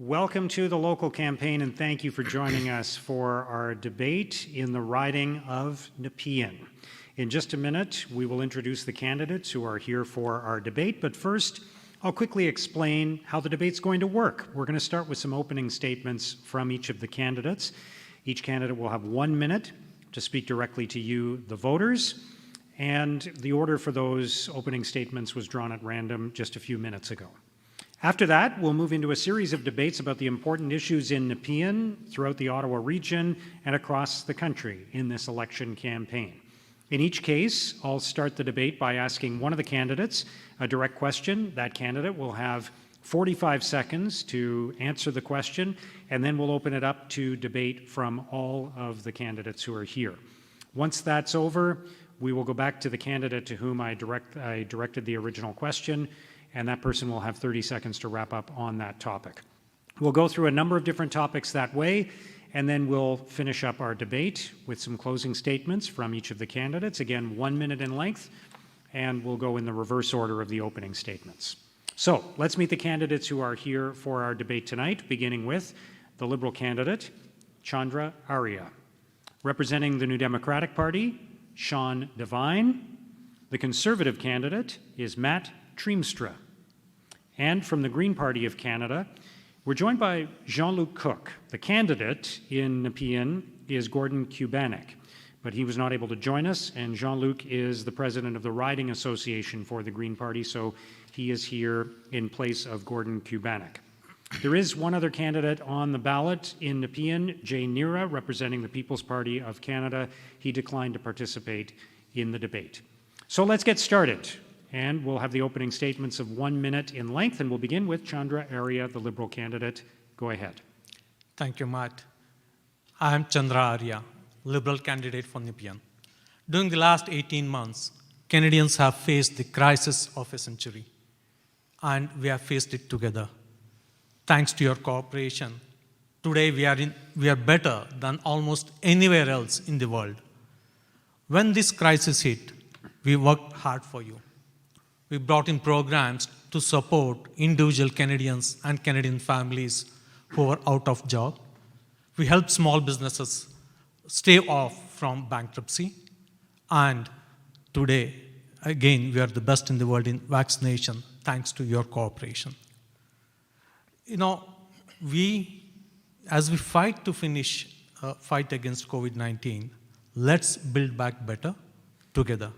Welcome to the local campaign, and thank you for joining us for our debate in the riding of Nepean. In just a minute, we will introduce the candidates who are here for our debate, but first, I'll quickly explain how the debate's going to work. We're going to start with some opening statements from each of the candidates. Each candidate will have 1 minute to speak directly to you, the voters, and the order for those opening statements was drawn at random just a few minutes ago. After that, we'll move into a series of debates about the important issues in Nepean, throughout the Ottawa region, and across the country in this election campaign. In each case, I'll start the debate by asking one of the candidates a direct question. That candidate will have 45 seconds to answer the question, and then we'll open it up to debate from all of the candidates who are here. Once that's over, we will go back to the candidate to whom I directed the original question, and that person will have 30 seconds to wrap up on that topic. We'll go through a number of different topics that way, and then we'll finish up our debate with some closing statements from each of the candidates. Again, 1 minute in length, and we'll go in the reverse order of the opening statements. So let's meet the candidates who are here for our debate tonight, beginning with the Liberal candidate, Chandra Arya. Representing the New Democratic Party, Sean Devine. The Conservative candidate is Matt Triemstra. And from the Green Party of Canada, we're joined by Jean-Luc Cooke. The candidate in Nepean is Gordon Kubanek, but he was not able to join us, and Jean-Luc is the president of the Riding Association for the Green Party, so he is here in place of Gordon Kubanek. There is one other candidate on the ballot in Nepean, Jay Nira, representing the People's Party of Canada. He declined to participate in the debate. So let's get started. And we'll have the opening statements of 1 minute in length, and we'll begin with Chandra Arya, the Liberal candidate. Go ahead. Thank you, Matt. I am Chandra Arya, Liberal candidate for Nepean. During the last 18 months, Canadians have faced the crisis of a century, and we have faced it together. Thanks to your cooperation, today we are better than almost anywhere else in the world. When this crisis hit, we worked hard for you. We brought in programs to support individual Canadians and Canadian families who are out of job. We helped small businesses stay off from bankruptcy. And today, again, we are the best in the world in vaccination, thanks to your cooperation. You know, as we fight to fight against COVID-19, let's build back better together.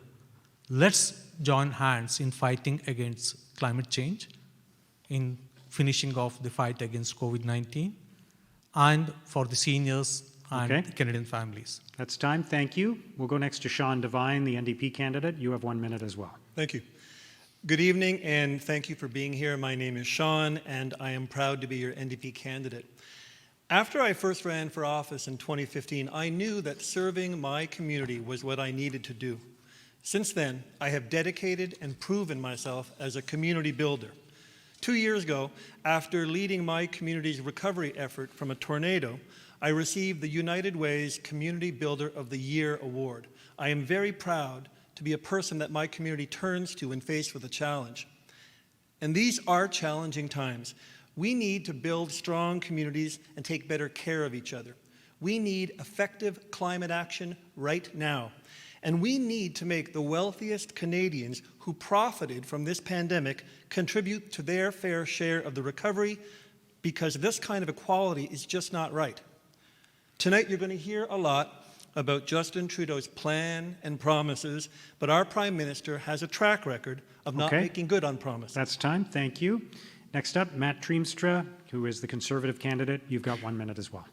Let's join hands in fighting against climate change, in finishing off the fight against COVID-19, and for the seniors and the Canadian families. That's time. Thank you. We'll go next to Sean Devine, the NDP candidate. You have 1 minute as well. Thank you. Good evening, and thank you for being here. My name is Sean, and I am proud to be your NDP candidate. After I first ran for office in 2015, I knew that serving my community was what I needed to do. Since then, I have dedicated and proven myself as a community builder. 2 years ago, after leading my community's recovery effort from a tornado, I received the United Way's Community Builder of the Year award. I am very proud to be a person that my community turns to when faced with a challenge. And these are challenging times. We need to build strong communities and take better care of each other. We need effective climate action right now. And we need to make the wealthiest Canadians who profited from this pandemic contribute to their fair share of the recovery, because this kind of equality is just not right. Tonight you're going to hear a lot about Justin Trudeau's plan and promises, but our Prime Minister has a track record of not making good on promises. That's time. Thank you. Next up, Matt Triemstra, who is the Conservative candidate. You've got 1 minute as well.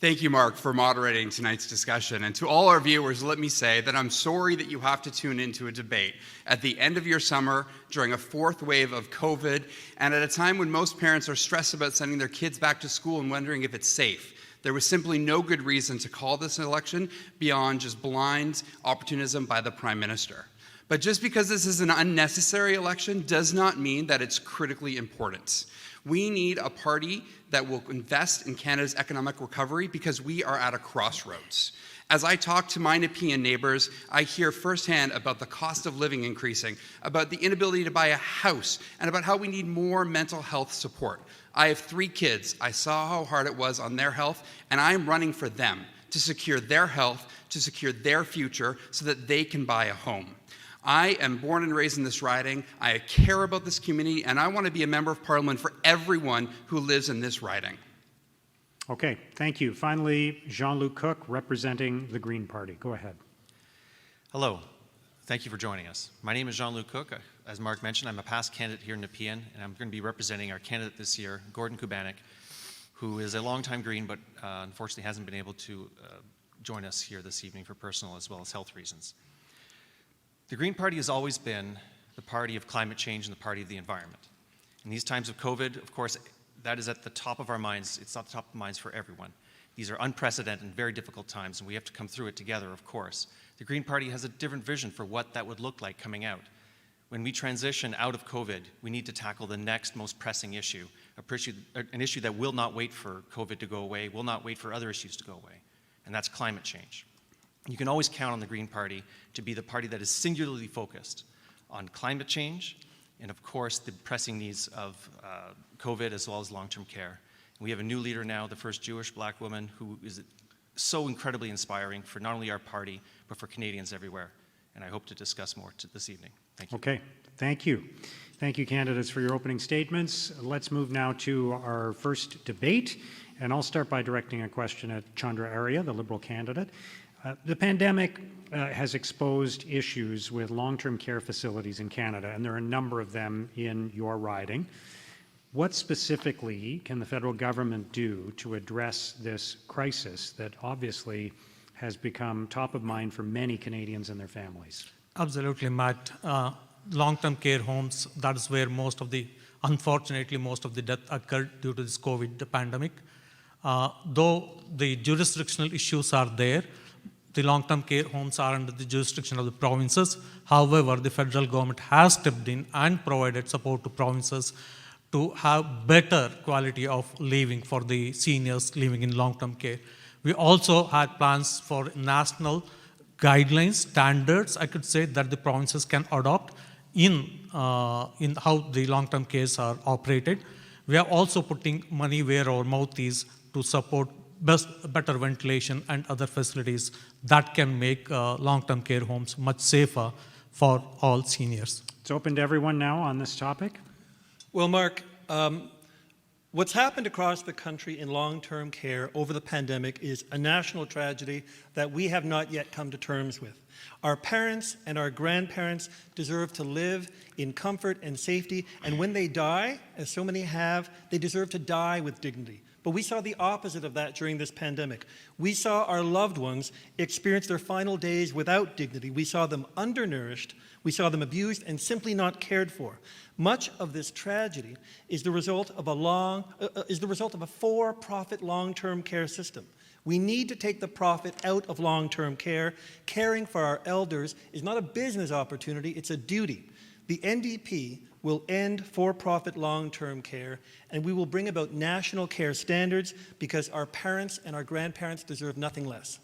Thank you, Mark, for moderating tonight's discussion. And to all our viewers, let me say that I'm sorry that you have to tune into a debate at the end of your summer, during a fourth wave of COVID, and at a time when most parents are stressed about sending their kids back to school and wondering if it's safe. There was simply no good reason to call this an election beyond just blind opportunism by the Prime Minister. But just because this is an unnecessary election does not mean that it's critically important. We need a party that will invest in Canada's economic recovery because we are at a crossroads. As I talk to my Nepean neighbors, I hear firsthand about the cost of living increasing, about the inability to buy a house, and about how we need more mental health support. I have 3 kids. I saw how hard it was on their health, and I am running for them to secure their health, to secure their future, so that they can buy a home. I am born and raised in this riding. I care about this community, and I want to be a member of Parliament for everyone who lives in this riding. Okay, thank you. Finally, Jean-Luc Cooke, representing the Green Party. Go ahead. Hello. Thank you for joining us. My name is Jean-Luc Cooke. As Mark mentioned, I'm a past candidate here in Nepean, and I'm going to be representing our candidate this year, Gordon Kubanek, who is a longtime Green, but unfortunately hasn't been able to join us here this evening for personal as well as health reasons. The Green Party has always been the party of climate change and the party of the environment. In these times of COVID, of course, that is at the top of our minds. It's not the top of minds for everyone. These are unprecedented and very difficult times, and we have to come through it together, of course. The Green Party has a different vision for what that would look like coming out. When we transition out of COVID, we need to tackle the next most pressing issue, an issue that will not wait for COVID to go away, will not wait for other issues to go away, and that's climate change. You can always count on the Green Party to be the party that is singularly focused on climate change and, of course, the pressing needs of COVID as well as long-term care. And we have a new leader now, the first Jewish black woman, who is so incredibly inspiring for not only our party, but for Canadians everywhere. And I hope to discuss more this evening. Thank you. Okay, thank you. Thank you, candidates, for your opening statements. Let's move now to our first debate. And I'll start by directing a question at Chandra, Arya, the Liberal candidate. The pandemic has exposed issues with long-term care facilities in Canada, and there are a number of them in your riding. What specifically can the federal government do to address this crisis that obviously has become top of mind for many Canadians and their families? Absolutely, Matt. Long-term care homes, that is where unfortunately, most of the death occurred due to this COVID pandemic. Though the jurisdictional issues are there, the long-term care homes are under the jurisdiction of the provinces. However, the federal government has stepped in and provided support to provinces to have better quality of living for the seniors living in long-term care. We also had plans for national guidelines, standards, I could say, that the provinces can adopt in how the long-term cares are operated. We are also putting money where our mouth is to support better ventilation and other facilities that can make long-term care homes much safer for all seniors. It's open to everyone now on this topic. Well, Mark, what's happened across the country in long-term care over the pandemic is a national tragedy that we have not yet come to terms with. Our parents and our grandparents deserve to live in comfort and safety, and when they die, as so many have, they deserve to die with dignity. But we saw the opposite of that during this pandemic. We saw our loved ones experience their final days without dignity. We saw them undernourished, we saw them abused and simply not cared for. Much of this tragedy is the result of a for-profit long-term care system. We need to take the profit out of long-term care. Caring for our elders is not a business opportunity, it's a duty. The NDP will end for-profit long-term care, and we will bring about national care standards because our parents and our grandparents deserve nothing less.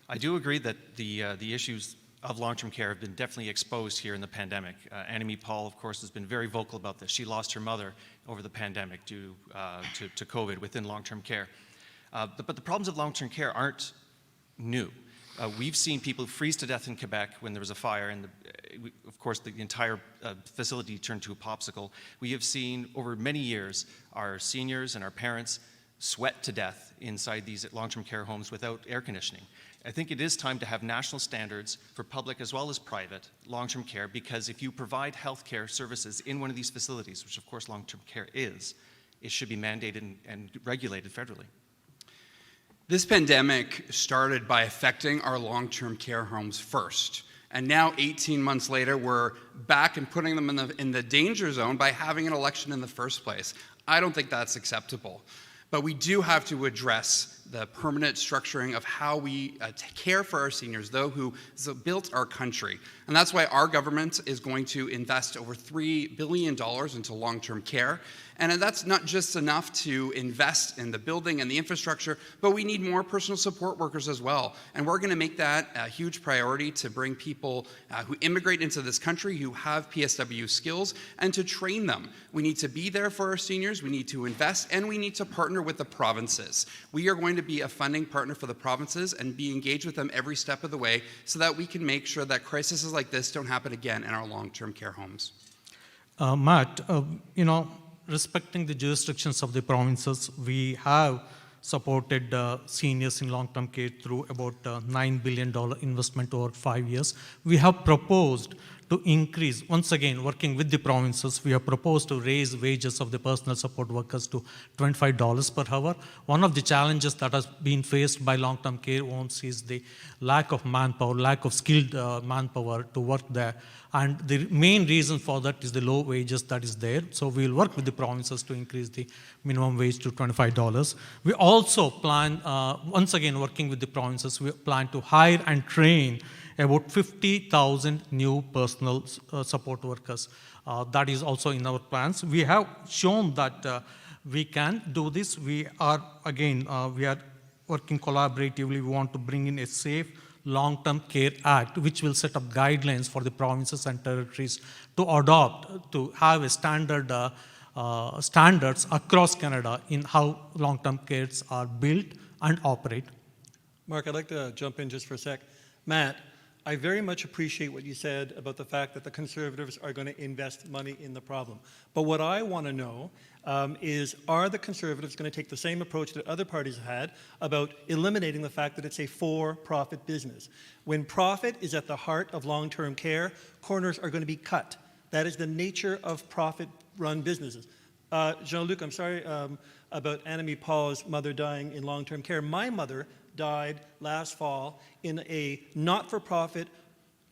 I do agree that the issues of long-term care have been definitely exposed here in the pandemic. Annemie Paul, of course, has been very vocal about this. She lost her mother over the pandemic due to COVID within long-term care. But the problems of long-term care aren't new. We've seen people freeze to death in Quebec when there was a fire, and of course the entire facility turned to a popsicle. We have seen over many years our seniors and our parents sweat to death inside these long-term care homes without air conditioning. I think it is time to have national standards for public as well as private long-term care, because if you provide health care services in one of these facilities, which of course long-term care is, it should be mandated and regulated federally. This pandemic started by affecting our long-term care homes first. And now, 18 months later, we're back and putting them in the danger zone by having an election in the first place. I don't think that's acceptable. But we do have to address the permanent structuring of how we care for our seniors, those who built our country. And that's why our government is going to invest over $3 billion into long-term care. And that's not just enough to invest in the building and the infrastructure, but we need more personal support workers as well. And we're going to make that a huge priority to bring people who immigrate into this country who have PSW skills and to train them. We need to be there for our seniors, we need to invest, and we need to partner with the provinces. We are going to be a funding partner for the provinces and be engaged with them every step of the way so that we can make sure that crises like this don't happen again in our long-term care homes. Matt, respecting the jurisdictions of the provinces, we have supported seniors in long-term care through about $9 billion investment over 5 years. We have proposed to increase, once again, working with the provinces, we have proposed to raise wages of the personal support workers to $25 per hour. One of the challenges that has been faced by long-term care homes is the lack of manpower, lack of skilled manpower to work there. And the main reason for that is the low wages that is there. So we will work with the provinces to increase the minimum wage to $25. We also plan, once again working with the provinces, we plan to hire and train about 50,000 new personal support workers. That is also in our plans. We have shown that we can do this. We are working collaboratively. We want to bring in a safe Long-Term Care Act, which will set up guidelines for the provinces and territories to adopt, to have a standards across Canada in how long-term cares are built and operate. Mark, I'd like to jump in just for a sec. Matt, I very much appreciate what you said about the fact that the Conservatives are going to invest money in the problem. But what I want to know is, are the Conservatives going to take the same approach that other parties have had about eliminating the fact that it's a for-profit business? When profit is at the heart of long-term care, corners are going to be cut. That is the nature of profit-run businesses. Jean-Luc, I'm sorry about Annemie Paul's mother dying in long-term care. My mother died last fall in a not-for-profit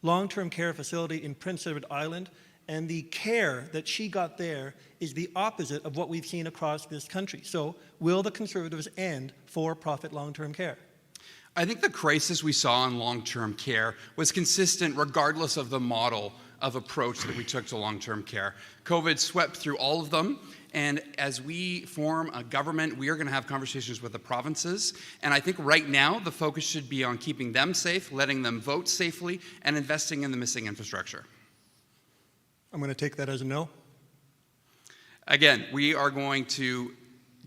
long-term care facility in Prince Edward Island, and the care that she got there is the opposite of what we've seen across this country. So will the Conservatives end for-profit long-term care? I think the crisis we saw in long-term care was consistent regardless of the model of approach that we took to long-term care. COVID swept through all of them, and as we form a government, we are going to have conversations with the provinces, and I think right now the focus should be on keeping them safe, letting them vote safely, and investing in the missing infrastructure. I'm going to take that as a no. Again, we are going to,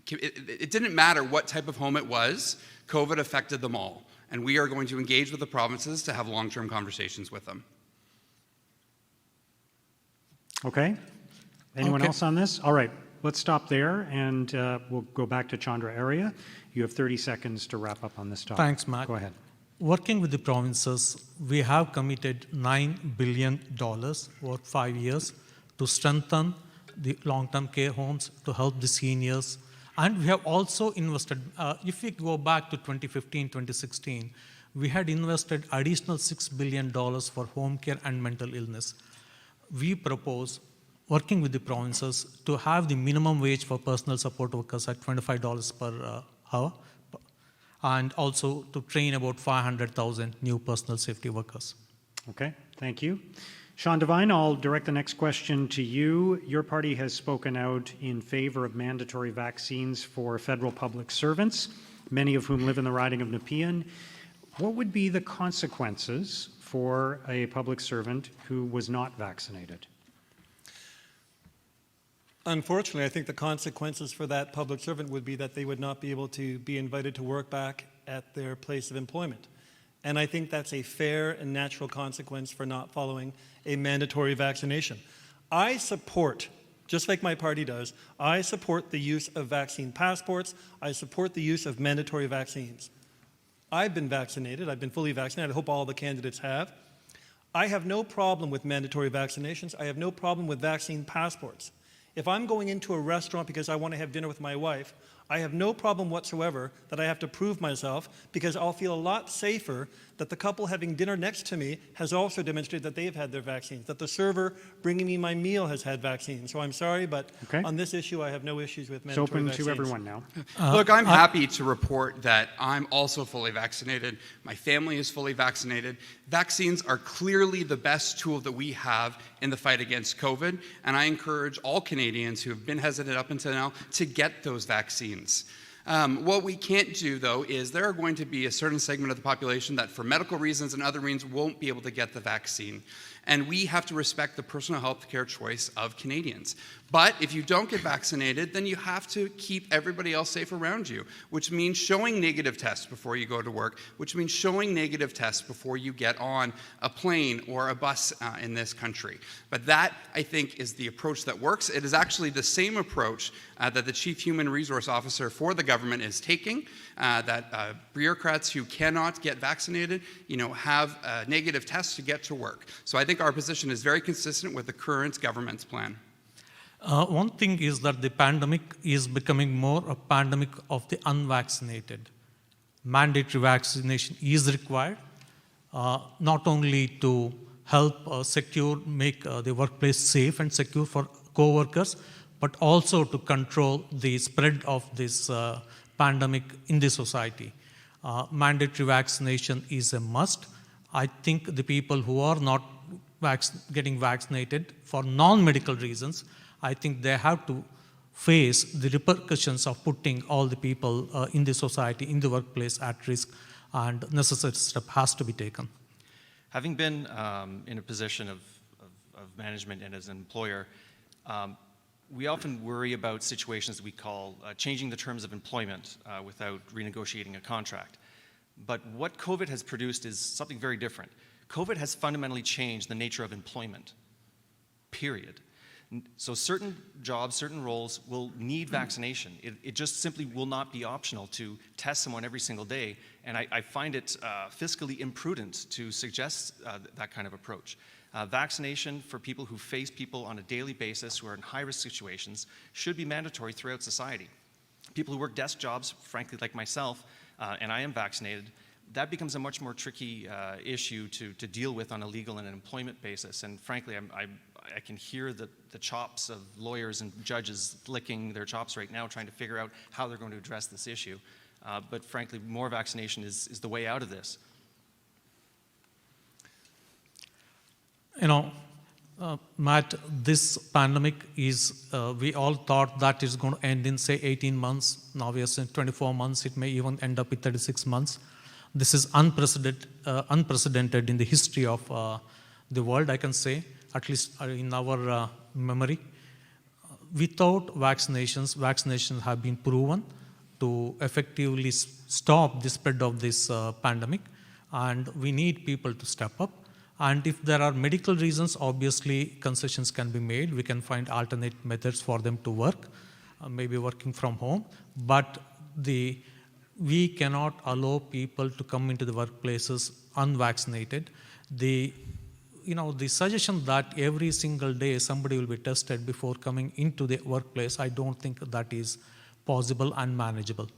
it didn't matter what type of home it was, COVID affected them all, and we are going to engage with the provinces to have long-term conversations with them. Okay. Anyone else on this? All right. Let's stop there, and we'll go back to Chandra Arya. You have 30 seconds to wrap up on this topic. Thanks, Matt. Go ahead. Working with the provinces, we have committed $9 billion over 5 years to strengthen the long-term care homes, to help the seniors. And we have also invested, if we go back to 2015, 2016, we had invested additional $6 billion for home care and mental illness. We propose, working with the provinces, to have the minimum wage for personal support workers at $25 per hour, and also to train about 500,000 new personal safety workers. Okay, thank you. Sean Devine, I'll direct the next question to you. Your party has spoken out in favor of mandatory vaccines for federal public servants, many of whom live in the riding of Nepean. What would be the consequences for a public servant who was not vaccinated? Unfortunately, I think the consequences for that public servant would be that they would not be able to be invited to work back at their place of employment. And I think that's a fair and natural consequence for not following a mandatory vaccination. I support, just like my party does, I support the use of vaccine passports. I support the use of mandatory vaccines. I've been vaccinated. I've been fully vaccinated. I hope all the candidates have. I have no problem with mandatory vaccinations. I have no problem with vaccine passports. If I'm going into a restaurant because I want to have dinner with my wife, I have no problem whatsoever that I have to prove myself, because I'll feel a lot safer that the couple having dinner next to me has also demonstrated that they've had their vaccines, that the server bringing me my meal has had vaccines. So I'm sorry, but Okay. on this issue, I have no issues with It's mandatory open vaccines. to everyone now. Look, I'm happy to report that I'm also fully vaccinated. My family is fully vaccinated. Vaccines are clearly the best tool that we have in the fight against COVID, and I encourage all Canadians who have been hesitant up until now to get those vaccines. What we can't do, though, is there are going to be a certain segment of the population that, for medical reasons and other reasons, won't be able to get the vaccine. And we have to respect the personal health care choice of Canadians. But if you don't get vaccinated, then you have to keep everybody else safe around you, which means showing negative tests before you go to work, which means showing negative tests before you get on a plane or a bus in this country. But that, I think, is the approach that works. It is actually the same approach that the Chief Human Resource Officer for the government is taking, that bureaucrats who cannot get vaccinated, have negative tests to get to work. So I think our position is very consistent with the current government's plan. One thing is that the pandemic is becoming more a pandemic of the unvaccinated. Mandatory vaccination is required, not only to help make the workplace safe and secure for co-workers, but also to control the spread of this pandemic in the society. Mandatory vaccination is a must. I think the people who are not getting vaccinated for non-medical reasons, I think they have to face the repercussions of putting all the people in the society, in the workplace at risk, and necessary step has to be taken. Having been in a position of management and as an employer, we often worry about situations that we call changing the terms of employment without renegotiating a contract. But what COVID has produced is something very different. COVID has fundamentally changed the nature of employment, period. So certain jobs, certain roles will need vaccination. It just simply will not be optional to test someone every single day. And I find it fiscally imprudent to suggest that kind of approach. Vaccination for people who face people on a daily basis who are in high-risk situations should be mandatory throughout society. People who work desk jobs, frankly, like myself, and I am vaccinated, that becomes a much more tricky issue to deal with on a legal and an employment basis. And frankly, I can hear the chops of lawyers and judges licking their chops right now trying to figure out how they're going to address this issue. But frankly, more vaccination is the way out of this. Matt, this pandemic is, we all thought that it's going to end in, say, 18 months. Now we are saying 24 months. It may even end up with 36 months. This is unprecedented in the history of the world, I can say, at least in our memory. Without vaccinations have been proven to effectively stop the spread of this pandemic, and we need people to step up. And if there are medical reasons, obviously concessions can be made. We can find alternate methods for them to work, maybe working from home. But we cannot allow people to come into the workplaces unvaccinated. The suggestion that every single day somebody will be tested before coming into the workplace, I don't think that is possible and manageable.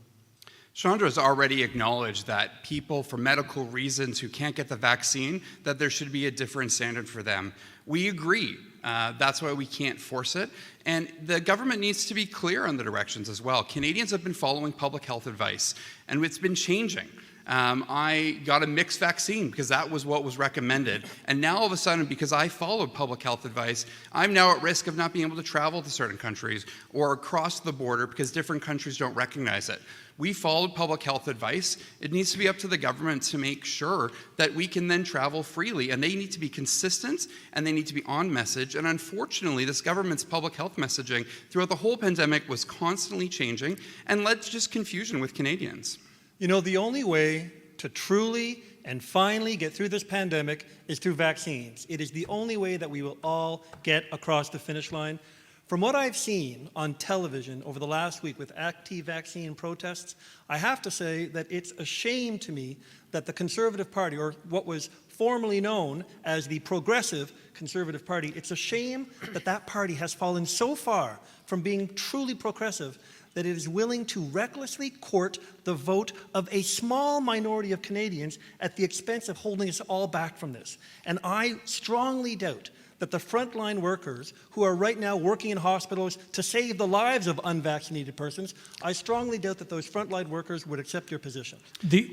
Chandra has already acknowledged that people for medical reasons who can't get the vaccine, that there should be a different standard for them. We agree. That's why we can't force it. And the government needs to be clear on the directions as well. Canadians have been following public health advice, and it's been changing. I got a mixed vaccine because that was what was recommended. And now all of a sudden, because I followed public health advice, I'm now at risk of not being able to travel to certain countries or cross the border because different countries don't recognize it. We followed public health advice. It needs to be up to the government to make sure that we can then travel freely. And they need to be consistent and they need to be on message. And unfortunately, this government's public health messaging throughout the whole pandemic was constantly changing and led to just confusion with Canadians. The only way to truly and finally get through this pandemic is through vaccines. It is the only way that we will all get across the finish line. From what I've seen on television over the last week with anti-vaccine protests, I have to say that it's a shame to me that the Conservative Party, or what was formerly known as the Progressive Conservative Party, it's a shame that that party has fallen so far from being truly progressive that it is willing to recklessly court the vote of a small minority of Canadians at the expense of holding us all back from this. And I strongly doubt that the frontline workers who are right now working in hospitals to save the lives of unvaccinated persons, I strongly doubt that those frontline workers would accept your position. The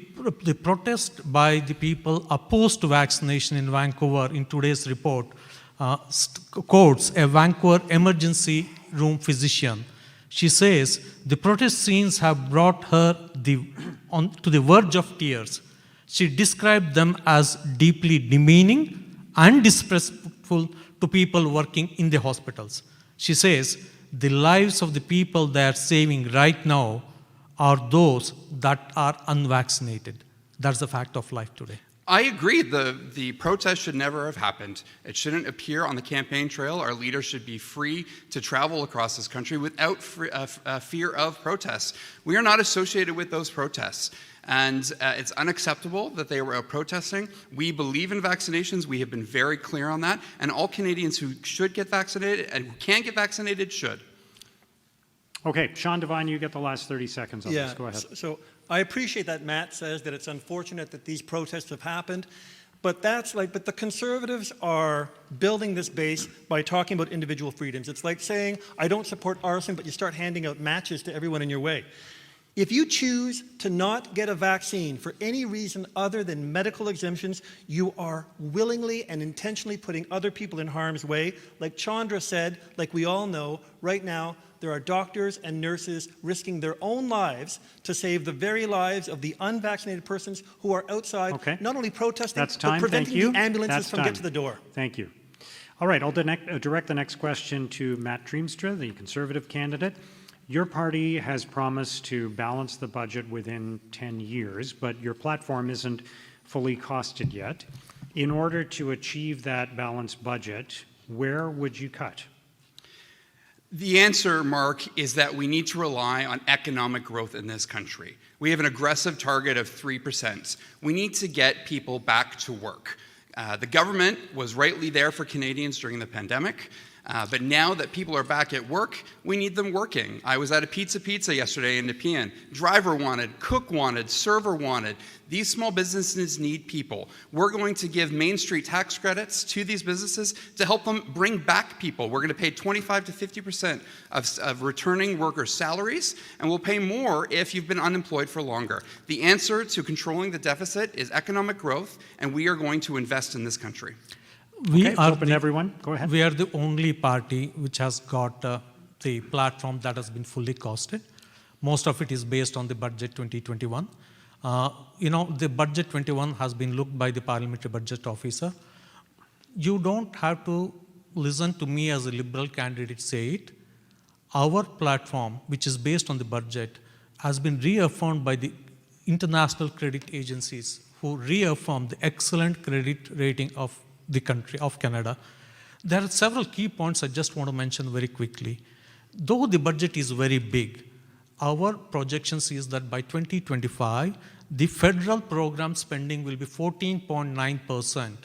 protest by the people opposed to vaccination in Vancouver in today's report quotes a Vancouver emergency room physician. She says, the protest scenes have brought her to the verge of tears. She described them as deeply demeaning and disrespectful to people working in the hospitals. She says, the lives of the people they are saving right now are those that are unvaccinated. That's the fact of life today. I agree. The protest should never have happened. It shouldn't appear on the campaign trail. Our leaders should be free to travel across this country without fear of protests. We are not associated with those protests. And it's unacceptable that they were out protesting. We believe in vaccinations. We have been very clear on that. And all Canadians who should get vaccinated and who can get vaccinated should. Okay, Sean Devine, you get the last 30 seconds on this. Go ahead. So I appreciate that Matt says that it's unfortunate that these protests have happened, but but the Conservatives are building this base by talking about individual freedoms. It's like saying, I don't support arson, but you start handing out matches to everyone in your way. If you choose to not get a vaccine for any reason other than medical exemptions, you are willingly and intentionally putting other people in harm's way. Like Chandra said, like we all know, right now, there are doctors and nurses risking their own lives to save the very lives of the unvaccinated persons who are outside, not only protesting, but preventing the ambulances from getting to the door. Thank you. All right, I'll direct the next question to Matt Triemstra, the Conservative candidate. Your party has promised to balance the budget within 10 years, but your platform isn't fully costed yet. In order to achieve that balanced budget, where would you cut? The answer, Mark, is that we need to rely on economic growth in this country. We have an aggressive target of 3%. We need to get people back to work. The government was rightly there for Canadians during the pandemic. But now that people are back at work, we need them working. I was at a pizza yesterday in Nepean. Driver wanted, cook wanted, server wanted. These small businesses need people. We're going to give Main Street tax credits to these businesses to help them bring back people. We're going to pay 25 to 50% of returning workers' salaries, and we'll pay more if you've been unemployed for longer. The answer to controlling the deficit is economic growth, and we are going to invest in this country. Okay, it's open to everyone. Go ahead. We are the only party which has got the platform that has been fully costed. Most of it is based on the budget 2021. The budget 21 has been looked by the parliamentary budget officer. You don't have to listen to me as a liberal candidate say it. Our platform, which is based on the budget, has been reaffirmed by the international credit agencies who reaffirmed the excellent credit rating of the country of Canada. There are several key points I just want to mention very quickly. Though the budget is very big, our projections is that by 2025, the federal program spending will be 14.9%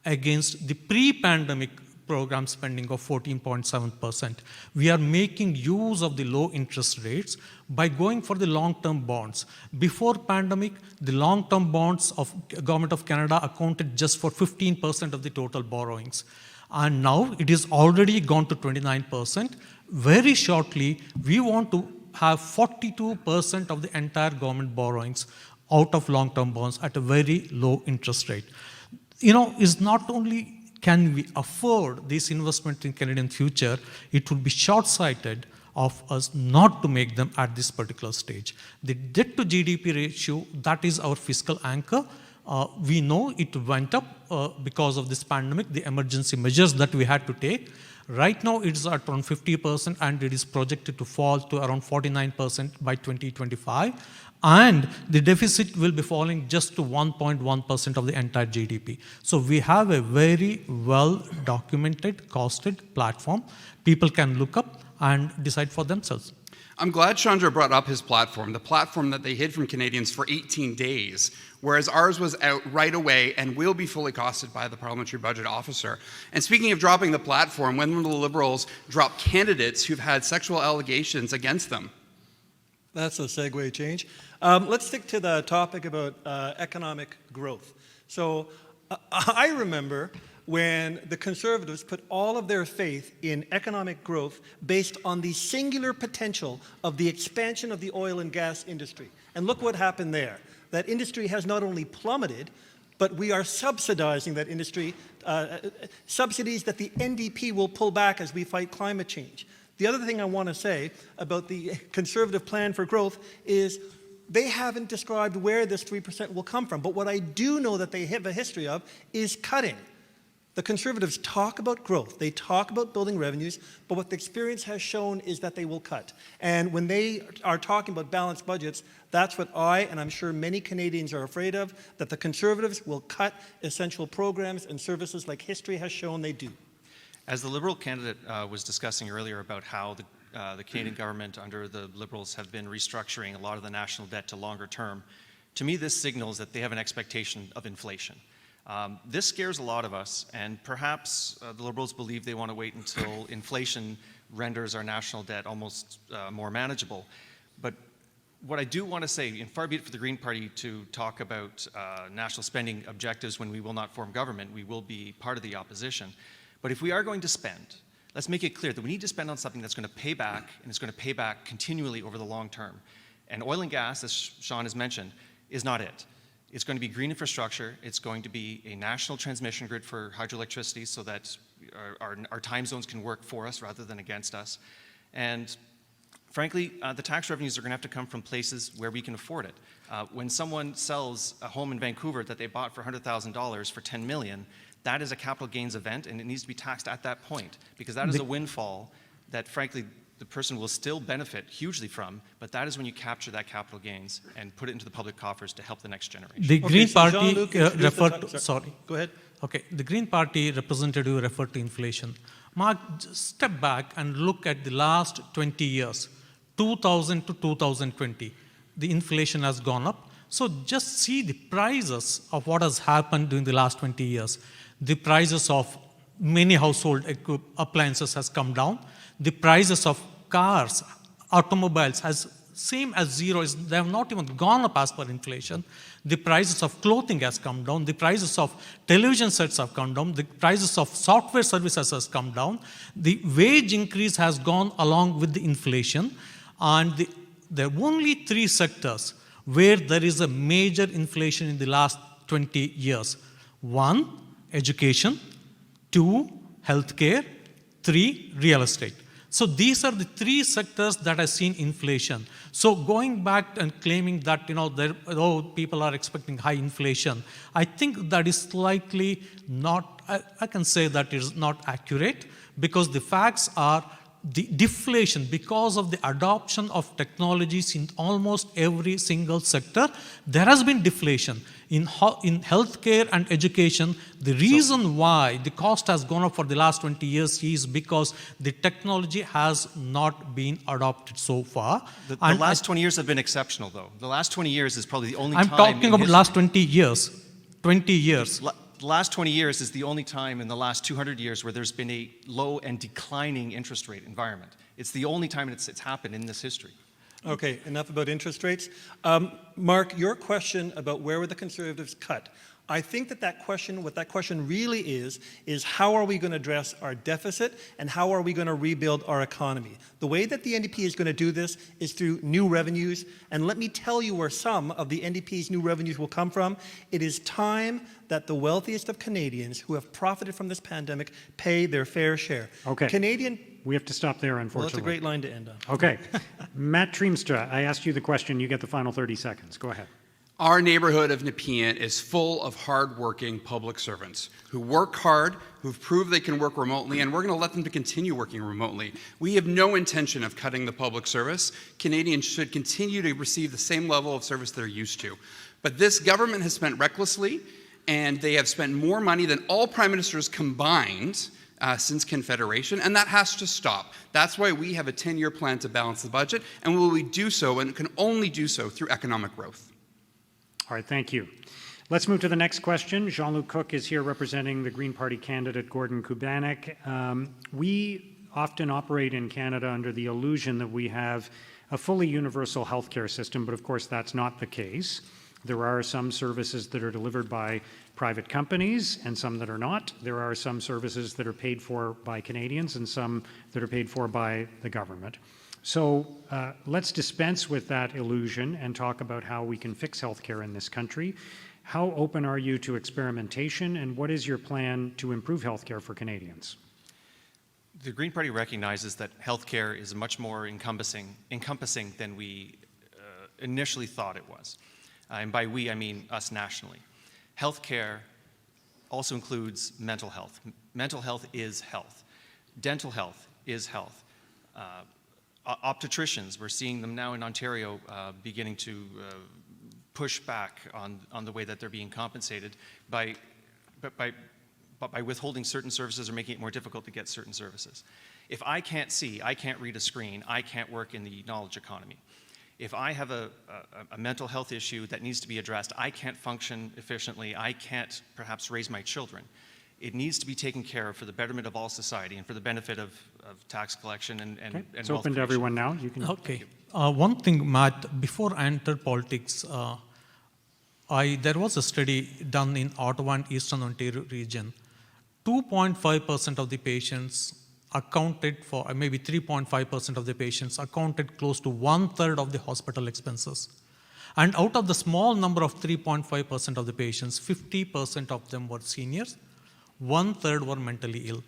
against the pre-pandemic program spending of 14.7%. We are making use of the low interest rates by going for the long-term bonds. Before pandemic, the long-term bonds of Government of Canada accounted just for 15% of the total borrowings. And now it is already gone to 29%. Very shortly, we want to have 42% of the entire government borrowings out of long-term bonds at a very low interest rate. Is not only can we afford this investment in Canadian future, it would be short-sighted of us not to make them at this particular stage. The debt to GDP ratio, that is our fiscal anchor. We know it went up because of this pandemic, the emergency measures that we had to take. Right now, it's at around 50%, and it is projected to fall to around 49% by 2025. And the deficit will be falling just to 1.1% of the entire GDP. So we have a very well-documented, costed platform. People can look up and decide for themselves. I'm glad Chandra brought up his platform, the platform that they hid from Canadians for 18 days, whereas ours was out right away and will be fully costed by the parliamentary budget officer. And speaking of dropping the platform, when will the Liberals drop candidates who've had sexual allegations against them? That's a segue change. Let's stick to the topic about economic growth. So I remember when the Conservatives put all of their faith in economic growth based on the singular potential of the expansion of the oil and gas industry. And look what happened there. That industry has not only plummeted, but we are subsidizing that industry, subsidies that the NDP will pull back as we fight climate change. The other thing I want to say about the Conservative plan for growth is they haven't described where this 3% will come from. But what I do know that they have a history of is cutting. The Conservatives talk about growth, they talk about building revenues, but what the experience has shown is that they will cut. And when they are talking about balanced budgets, that's what I, and I'm sure many Canadians are afraid of, that the Conservatives will cut essential programs and services like history has shown they do. As the Liberal candidate was discussing earlier about how the Canadian government under the Liberals have been restructuring a lot of the national debt to longer term, to me this signals that they have an expectation of inflation. This scares a lot of us, and perhaps the Liberals believe they want to wait until inflation renders our national debt almost more manageable. But what I do want to say, and far be it for the Green Party to talk about national spending objectives when we will not form government, we will be part of the opposition. But if we are going to spend, let's make it clear that we need to spend on something that's going to pay back, and it's going to pay back continually over the long term. And oil and gas, as Sean has mentioned, is not it. It's going to be green infrastructure. It's going to be a national transmission grid for hydroelectricity so that our time zones can work for us rather than against us. And frankly, the tax revenues are going to have to come from places where we can afford it. When someone sells a home in Vancouver that they bought for $100,000 for $10 million, that is a capital gains event, and it needs to be taxed at that point, because that is a windfall that, frankly, the person will still benefit hugely from, but that is when you capture that capital gains and put it into the public coffers to help the next generation. The Green so Party Jean-Luc referred to, sorry. Go ahead. Okay, the Green Party representative referred to inflation. Mark, just step back and look at the last 20 years, 2000 to 2020. The inflation has gone up. So just see the prices of what has happened during the last 20 years. The prices of many household appliances has come down. The prices of cars, automobiles has same as zero. They have not even gone up as per inflation. The prices of clothing has come down. The prices of television sets have come down. The prices of software services has come down. The wage increase has gone along with the inflation. And there are only three sectors where there is a major inflation in the last 20 years. 1, education. 2, healthcare. 3, real estate. So these are the three sectors that have seen inflation. So going back and claiming that, people are expecting high inflation, I think that is slightly not, I can say that is not accurate, because the facts are the deflation because of the adoption of technologies in almost every single sector. There has been deflation. In healthcare and education, the reason why the cost has gone up for the last 20 years is because the technology has not been adopted so far. The last 20 years have been exceptional, though. The last 20 years is probably the only I'm time talking in about history. last 20 years. 20 years. The last 20 years is the only time in the last 200 years where there's been a low and declining interest rate environment. It's the only time it's happened in this history. Okay, enough about interest rates. Mark, your question about where would the Conservatives cut? I think that question, what that question really is how are we going to address our deficit and how are we going to rebuild our economy? The way that the NDP is going to do this is through new revenues, and let me tell you where some of the NDP's new revenues will come from. It is time that the wealthiest of Canadians who have profited from this pandemic pay their fair share. Okay. We have to stop there, unfortunately. Well, that's a great line to end on. Okay. Matt Triemstra, I asked you the question. You get the final 30 seconds. Go ahead. Our neighborhood of Nepean is full of hard-working public servants who work hard, who've proved they can work remotely, and we're going to let them to continue working remotely. We have no intention of cutting the public service. Canadians should continue to receive the same level of service they're used to. But this government has spent recklessly, and they have spent more money than all prime ministers combined since Confederation, and that has to stop. That's why we have a 10-year plan to balance the budget, and will we do so, and can only do so through economic growth. All right, thank you. Let's move to the next question. Jean-Luc Cooke is here representing the Green Party candidate Gordon Kubanek. We often operate in Canada under the illusion that we have a fully universal healthcare system, but of course that's not the case. There are some services that are delivered by private companies and some that are not. There are some services that are paid for by Canadians and some that are paid for by the government. So let's dispense with that illusion and talk about how we can fix healthcare in this country. How open are you to experimentation, and what is your plan to improve healthcare for Canadians? The Green Party recognizes that healthcare is much more encompassing than we initially thought it was. And by we, I mean us nationally. Healthcare also includes mental health. Mental health is health. Dental health is health. Opticians, we're seeing them now in Ontario beginning to push back on the way that they're being compensated by withholding certain services or making it more difficult to get certain services. If I can't see, I can't read a screen, I can't work in the knowledge economy. If I have a mental health issue that needs to be addressed, I can't function efficiently, I can't perhaps raise my children. It needs to be taken care of for the betterment of all society and for the benefit of tax collection and Okay. It's wealth open to creation. everyone now. You can. Okay. One thing, Matt, before I entered politics, there was a study done in Ottawa and Eastern Ontario region. 2.5% of the patients accounted for, maybe 3.5% of the patients accounted close to 1/3 of the hospital expenses. And out of the small number of 3.5% of the patients, 50% of them were seniors, 1/3 were mentally ill.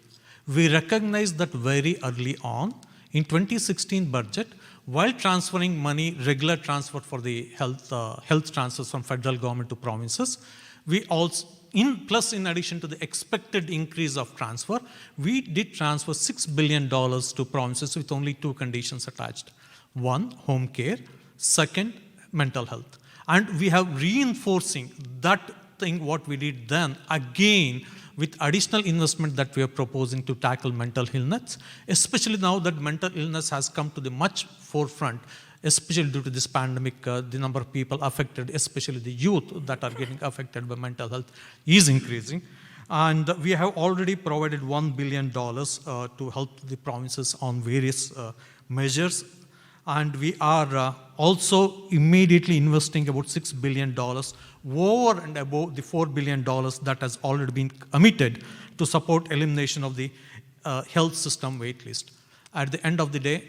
We recognized that very early on. In 2016 budget, while transferring money, regular transfer for the health transfers from federal government to provinces, we also, in addition to the expected increase of transfer, we did transfer $6 billion to provinces with only two conditions attached. One, home care. Second, mental health. And we have reinforcing that thing, what we did then, again, with additional investment that we are proposing to tackle mental illness, especially now that mental illness has come to the much forefront, especially due to this pandemic, the number of people affected, especially the youth that are getting affected by mental health, is increasing. And we have already provided $1 billion to help the provinces on various measures. And we are also immediately investing about $6 billion over and above the $4 billion that has already been committed to support elimination of the health system wait list. At the end of the day,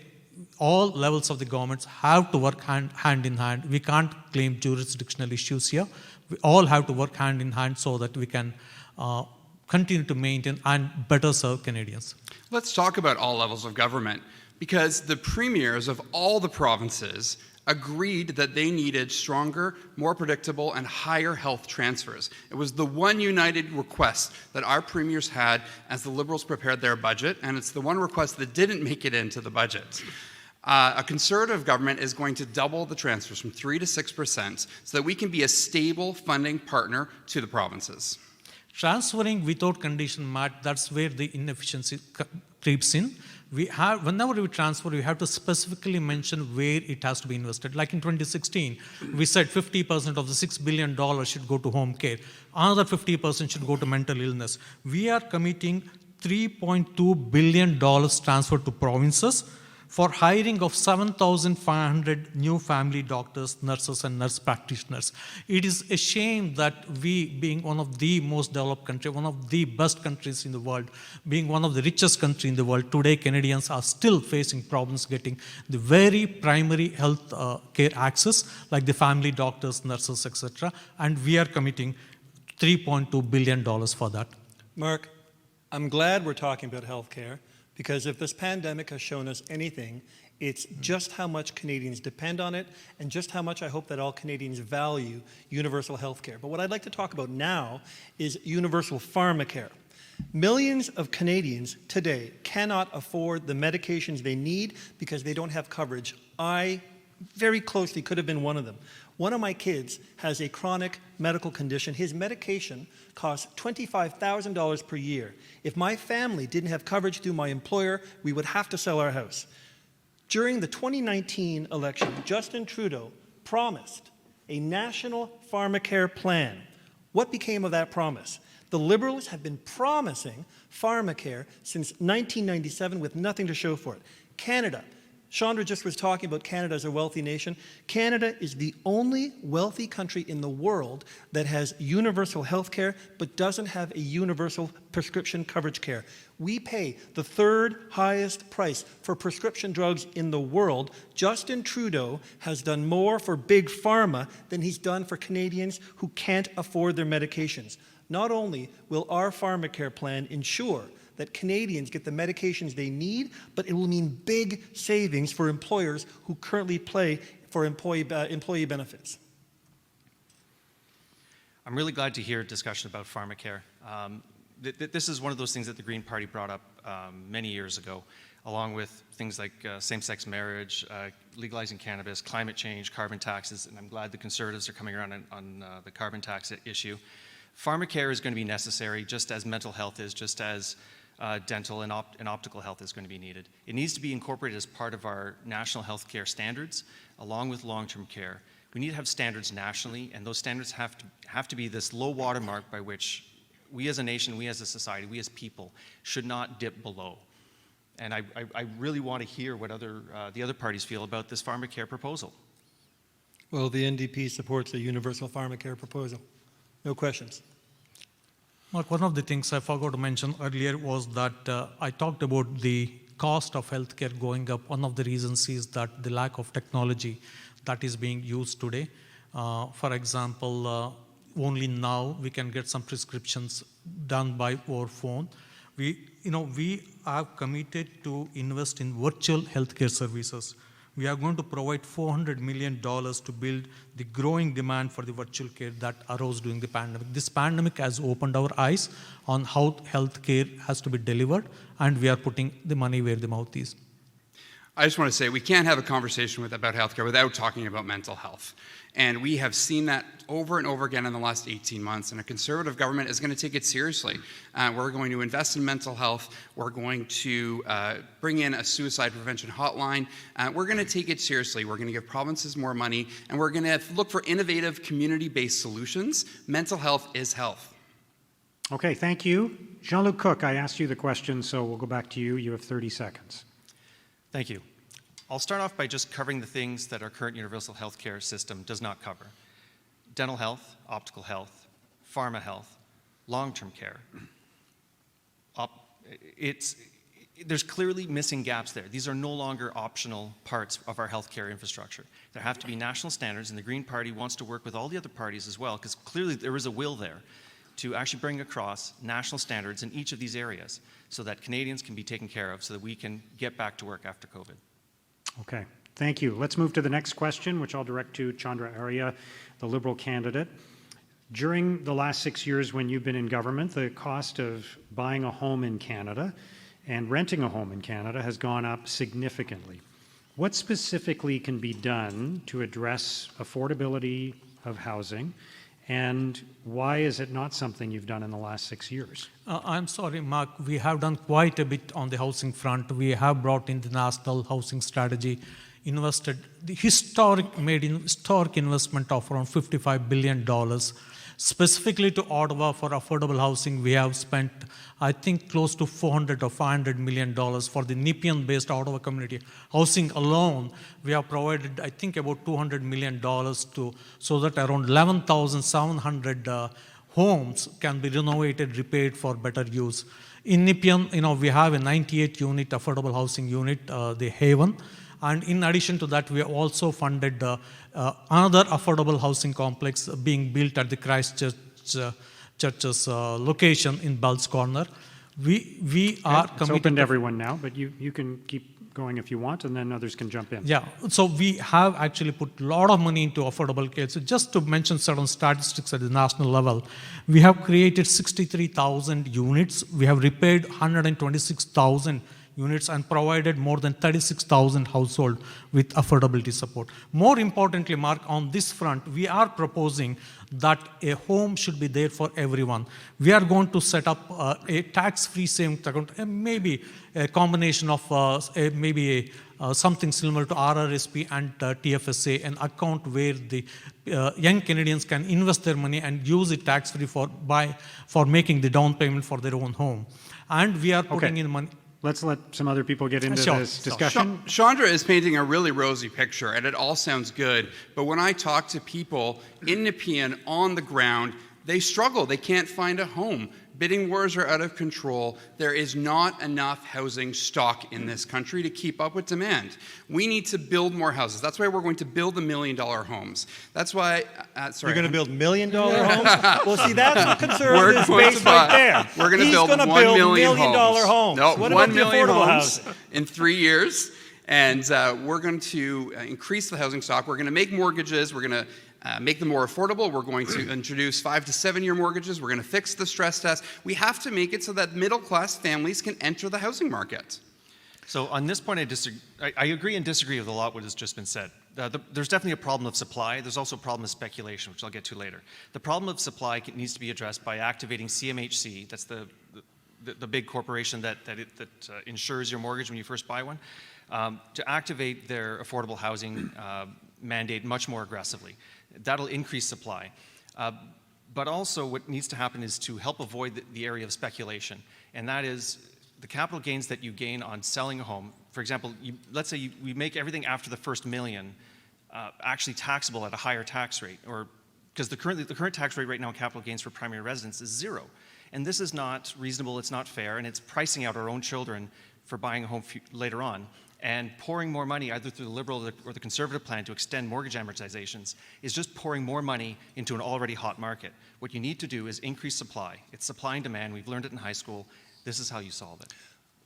all levels of the governments have to work hand in hand. We can't claim jurisdictional issues here. We all have to work hand in hand so that we can continue to maintain and better serve Canadians. Let's talk about all levels of government, because the premiers of all the provinces agreed that they needed stronger, more predictable, and higher health transfers. It was the one united request that our premiers had as the Liberals prepared their budget, and it's the one request that didn't make it into the budget. A Conservative government is going to double the transfers from 3% to 6% so that we can be a stable funding partner to the provinces. Transferring without condition, Matt, that's where the inefficiency creeps in. Whenever we transfer, we have to specifically mention where it has to be invested. Like in 2016, we said 50% of the $6 billion should go to home care. Another 50% should go to mental illness. We are committing $3.2 billion transferred to provinces for hiring of 7,500 new family doctors, nurses, and nurse practitioners. It is a shame that we, being one of the most developed countries, one of the best countries in the world, being one of the richest countries in the world, today Canadians are still facing problems getting the very primary health care access, like the family doctors, nurses, etc. And we are committing $3.2 billion for that. Mark, I'm glad we're talking about healthcare, because if this pandemic has shown us anything, it's just how much Canadians depend on it and just how much I hope that all Canadians value universal health care. But what I'd like to talk about now is universal pharmacare. Millions of Canadians today cannot afford the medications they need because they don't have coverage. I very closely could have been one of them. One of my kids has a chronic medical condition. His medication costs $25,000 per year. If my family didn't have coverage through my employer, we would have to sell our house. During the 2019 election, Justin Trudeau promised a national pharmacare plan. What became of that promise? The Liberals have been promising pharmacare since 1997 with nothing to show for it. Canada Chandra just was talking about Canada as a wealthy nation. Canada is the only wealthy country in the world that has universal health care but doesn't have a universal prescription coverage care. We pay the third highest price for prescription drugs in the world. Justin Trudeau has done more for Big Pharma than he's done for Canadians who can't afford their medications. Not only will our Pharmacare plan ensure that Canadians get the medications they need, but it will mean big savings for employers who currently pay for employee benefits. I'm really glad to hear a discussion about Pharmacare. This is one of those things that the Green Party brought up many years ago, along with things like same-sex marriage, legalizing cannabis, climate change, carbon taxes, and I'm glad the Conservatives are coming around on the carbon tax issue. Pharmacare is going to be necessary, just as mental health is, just as dental and optical health is going to be needed. It needs to be incorporated as part of our national health care standards, along with long-term care. We need to have standards nationally, and those standards have to be this low watermark by which we as a nation, we as a society, we as people should not dip below. And I really want to hear what the other parties feel about this Pharmacare proposal. Well, the NDP supports a universal Pharmacare proposal. No questions. Mark, one of the things I forgot to mention earlier was that I talked about the cost of healthcare going up. One of the reasons is that the lack of technology that is being used today. For example, only now we can get some prescriptions done by our phone. We have committed to invest in virtual healthcare services. We are going to provide $400 million to build the growing demand for the virtual care that arose during the pandemic. This pandemic has opened our eyes on how healthcare has to be delivered, and we are putting the money where the mouth is. I just want to say we can't have a conversation about healthcare without talking about mental health. And we have seen that over and over again in the last 18 months, and a Conservative government is going to take it seriously. We're going to invest in mental health. We're going to bring in a suicide prevention hotline. We're going to take it seriously. We're going to give provinces more money, and we're going to look for innovative community-based solutions. Mental health is health. Okay, thank you. Jean-Luc Cooke, I asked you the question, so we'll go back to you. You have 30 seconds. Thank you. I'll start off by just covering the things that our current universal health care system does not cover. Dental health, optical health, pharma health, long-term care. There's clearly missing gaps there. These are no longer optional parts of our healthcare infrastructure. There have to be national standards, and the Green Party wants to work with all the other parties as well, because clearly there is a will there to actually bring across national standards in each of these areas so that Canadians can be taken care of, so that we can get back to work after COVID. Okay, thank you. Let's move to the next question, which I'll direct to Chandra, Arya, the Liberal candidate. During the last 6 years when you've been in government, the cost of buying a home in Canada and renting a home in Canada has gone up significantly. What specifically can be done to address affordability of housing, and why is it not something you've done in the last 6 years? I'm sorry, Mark. We have done quite a bit on the housing front. We have brought in the national housing strategy, made historic investment of around $55 billion. Specifically to Ottawa for affordable housing, we have spent, I think, close to $400 or $500 million for the Nepean-based Ottawa community housing alone. We have provided, I think, about $200 million so that around 11,700 homes can be renovated, repaired for better use. In Nepean, we have a 98-unit affordable housing unit, the Haven. And in addition to that, we have also funded another affordable housing complex being built at the Christchurch's location in Bell's Corner. We are committed. It's open to everyone now, but you can keep going if you want, and then others can jump in. Yeah, so we have actually put a lot of money into affordable care. So just to mention certain statistics at the national level, we have created 63,000 units. We have repaired 126,000 units and provided more than 36,000 households with affordability support. More importantly, Mark, on this front, we are proposing that a home should be there for everyone. We are going to set up a tax-free savings account, maybe a combination of something similar to RRSP and TFSA, an account where the young Canadians can invest their money and use it tax-free for making the down payment for their own home. And we are putting in money. let's let some other people get into Sure, this sure. discussion. Chandra is painting a really rosy picture, and it all sounds good. But when I talk to people in Nepean on the ground, they struggle. They can't find a home. Bidding wars are out of control. There is not enough housing stock in this country to keep up with demand. We need to build more houses. That's why we're going to build $1 million homes. That's why, You're going to build $1 million homes? Well, see, that's the conservative going base to buy- right there. We're going to He's build gonna 1 build million $1 million homes. No, What 1 about the million affordable homes housing? in 3 years. And we're going to increase the housing stock. We're going to make mortgages. We're going to make them more affordable. We're going to introduce 5 to 7 year mortgages. We're going to fix the stress test. We have to make it so that middle-class families can enter the housing market. So on this point, I agree and disagree with a lot what has just been said. There's definitely a problem of supply. There's also a problem of speculation, which I'll get to later. The problem of supply needs to be addressed by activating CMHC. That's the big corporation that insures your mortgage when you first buy one, to activate their affordable housing mandate much more aggressively. That'll increase supply. But also what needs to happen is to help avoid the area of speculation, and that is the capital gains that you gain on selling a home. For example, let's say we make everything after the first $1 million actually taxable at a higher tax rate, or because the current tax rate right now on capital gains for primary residence is 0. And this is not reasonable, it's not fair, and it's pricing out our own children for buying a home later on. And pouring more money, either through the Liberal or the Conservative plan to extend mortgage amortizations, is just pouring more money into an already hot market. What you need to do is increase supply. It's supply and demand. We've learned it in high school. This is how you solve it.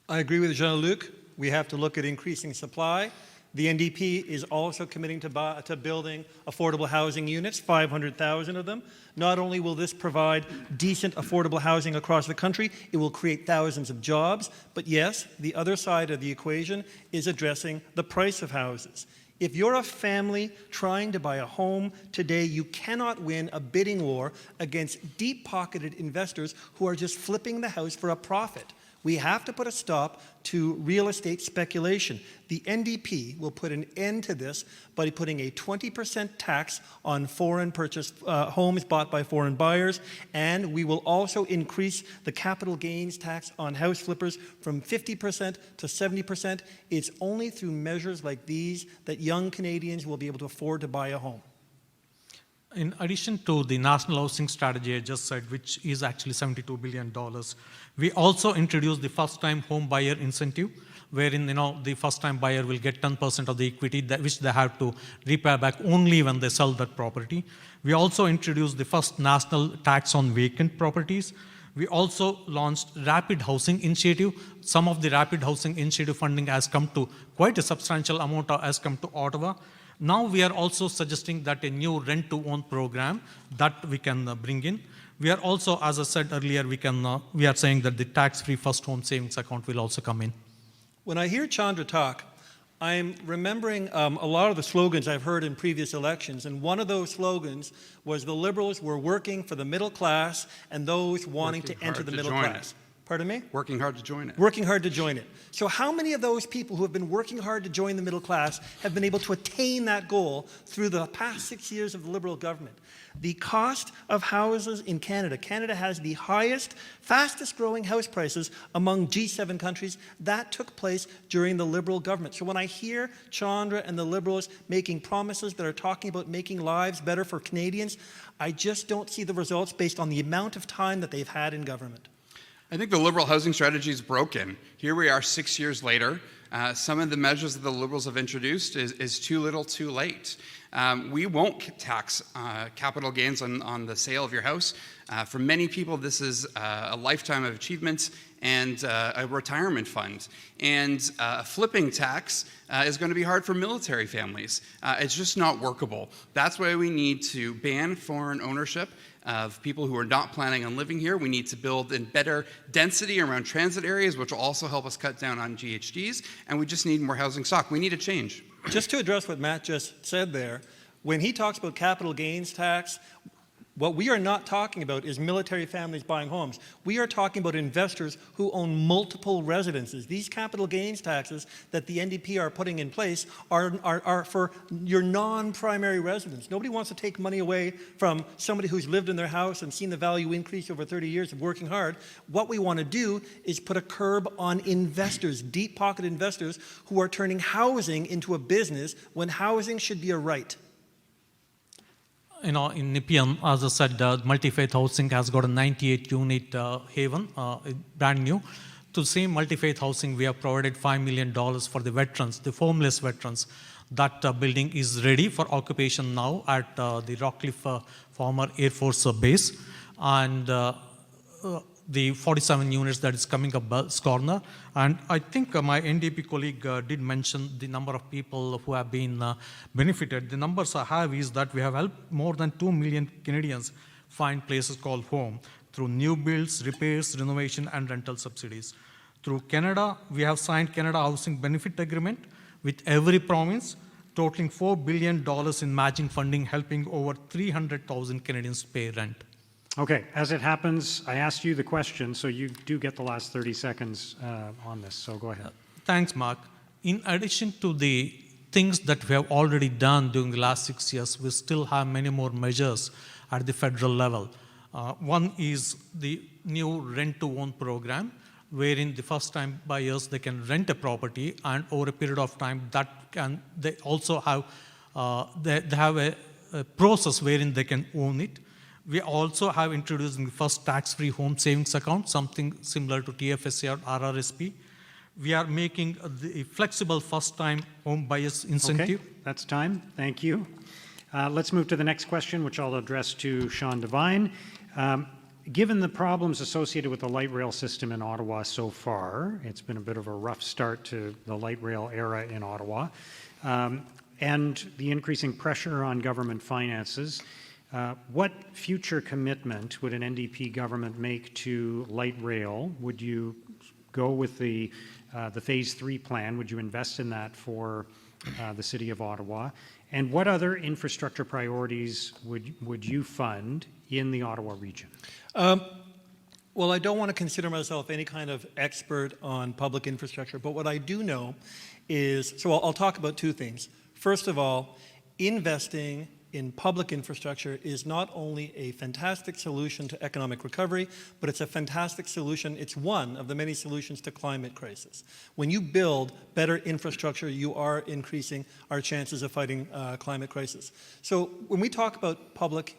I agree with Jean-Luc. We have to look at increasing supply. The NDP is also committing to building affordable housing units, 500,000 of them. Not only will this provide decent affordable housing across the country, it will create thousands of jobs. But yes, the other side of the equation is addressing the price of houses. If you're a family trying to buy a home today, you cannot win a bidding war against deep-pocketed investors who are just flipping the house for a profit. We have to put a stop to real estate speculation. The NDP will put an end to this by putting a 20% tax on foreign purchased homes bought by foreign buyers, and we will also increase the capital gains tax on house flippers from 50% to 70%. It's only through measures like these that young Canadians will be able to afford to buy a home. In addition to the national housing strategy I just said, which is actually $72 billion, we also introduced the first-time home buyer incentive, wherein the first-time buyer will get 10% of the equity which they have to repay back only when they sell that property. We also introduced the first national tax on vacant properties. We also launched Rapid Housing Initiative. Some of the Rapid Housing Initiative funding has come to quite a substantial amount has come to Ottawa. Now we are also suggesting that a new rent-to-own program that we can bring in. We are also, as I said earlier, we are saying that the tax-free first home savings account will also come in. When I hear Chandra talk, I'm remembering a lot of the slogans I've heard in previous elections, and one of those slogans was the Liberals were working for the middle class and those wanting to enter the middle class. Pardon me? Working hard to join it. Working hard to join it. So how many of those people who have been working hard to join the middle class have been able to attain that goal through the past 6 years of the Liberal government? The cost of houses in Canada. Canada has the highest, fastest growing house prices among G7 countries. That took place during the Liberal government. So when I hear Chandra and the Liberals making promises that are talking about making lives better for Canadians, I just don't see the results based on the amount of time that they've had in government. I think the Liberal housing strategy is broken. Here we are 6 years later. Some of the measures that the Liberals have introduced is too little, too late. We won't tax capital gains on the sale of your house. For many people, this is a lifetime of achievements and a retirement fund. And a flipping tax is going to be hard for military families. It's just not workable. That's why we need to ban foreign ownership of people who are not planning on living here. We need to build in better density around transit areas, which will also help us cut down on GHGs, and we just need more housing stock. We need a change. Just to address what Matt just said there, when he talks about capital gains tax, What we are not talking about is military families buying homes. We are talking about investors who own multiple residences. These capital gains taxes that the NDP are putting in place are for your non-primary residents. Nobody wants to take money away from somebody who's lived in their house and seen the value increase over 30 years of working hard. What we want to do is put a curb on investors, deep-pocket investors, who are turning housing into a business when housing should be a right. In Nepean, as I said, multi-faith housing has got a 98-unit haven, brand new. To the same multi-faith housing, we have provided $5 million for the veterans, the homeless veterans. That building is ready for occupation now at the Rockcliffe former Air Force Base. And the 47 units that is coming up Bell's Corner. And I think my NDP colleague did mention the number of people who have been benefited. The numbers I have is that we have helped more than 2 million Canadians find places called home through new builds, repairs, renovation, and rental subsidies. Through Canada, we have signed Canada Housing Benefit Agreement with every province, totaling $4 billion in matching funding, helping over 300,000 Canadians pay rent. Okay, as it happens, I asked you the question, so you do get the last 30 seconds on this, so go ahead. Thanks, Mark. In addition to the things that we have already done during the last 6 years, we still have many more measures at the federal level. One is the new rent-to-own program, wherein the first-time buyers, they can rent a property, and over a period of time, they also have, they have a process wherein they can own it. We also have introduced the first tax-free home savings account, something similar to TFSA or RRSP. We are making the flexible first-time home buyers incentive. Okay, that's time. Thank you. Let's move to the next question, which I'll address to Sean Devine. Given the problems associated with the light rail system in Ottawa so far, it's been a bit of a rough start to the light rail era in Ottawa, and the increasing pressure on government finances, what future commitment would an NDP government make to light rail? Would you go with the Phase 3 plan? Would you invest in that for the City of Ottawa? And what other infrastructure priorities would you fund in the Ottawa region? Well, I don't want to consider myself any kind of expert on public infrastructure, but what I do know is, so I'll talk about two things. First of all, investing in public infrastructure is not only a fantastic solution to economic recovery, but it's a fantastic solution. It's one of the many solutions to climate crisis. When you build better infrastructure, you are increasing our chances of fighting climate crisis. So when we talk about public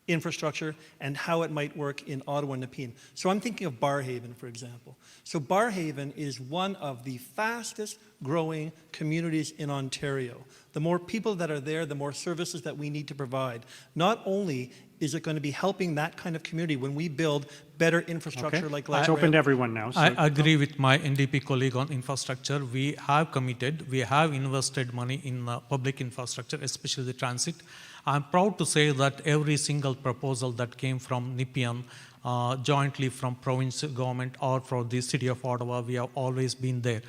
infrastructure and how it might work in Ottawa and Nepean. So I'm thinking of Barrhaven, for example. So Barrhaven is one of the fastest growing communities in Ontario. The more people that are there, the more services that we need to provide. Not only is it going to be helping that kind of community when we build better infrastructure like light It's rail. open to everyone now. So. I agree with my NDP colleague on infrastructure. We have committed, we have invested money in public infrastructure, especially the transit. I'm proud to say that every single proposal that came from Nepean, jointly from provincial government or from the City of Ottawa, we have always been there.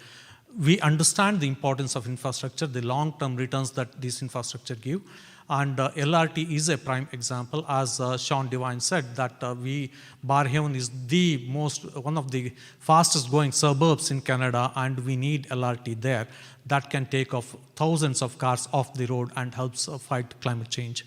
We understand the importance of infrastructure, the long-term returns that this infrastructure give. And LRT is a prime example, as Sean Devine said, that Barrhaven is one of the fastest growing suburbs in Canada, and we need LRT there that can take off thousands of cars off the road and helps fight climate change.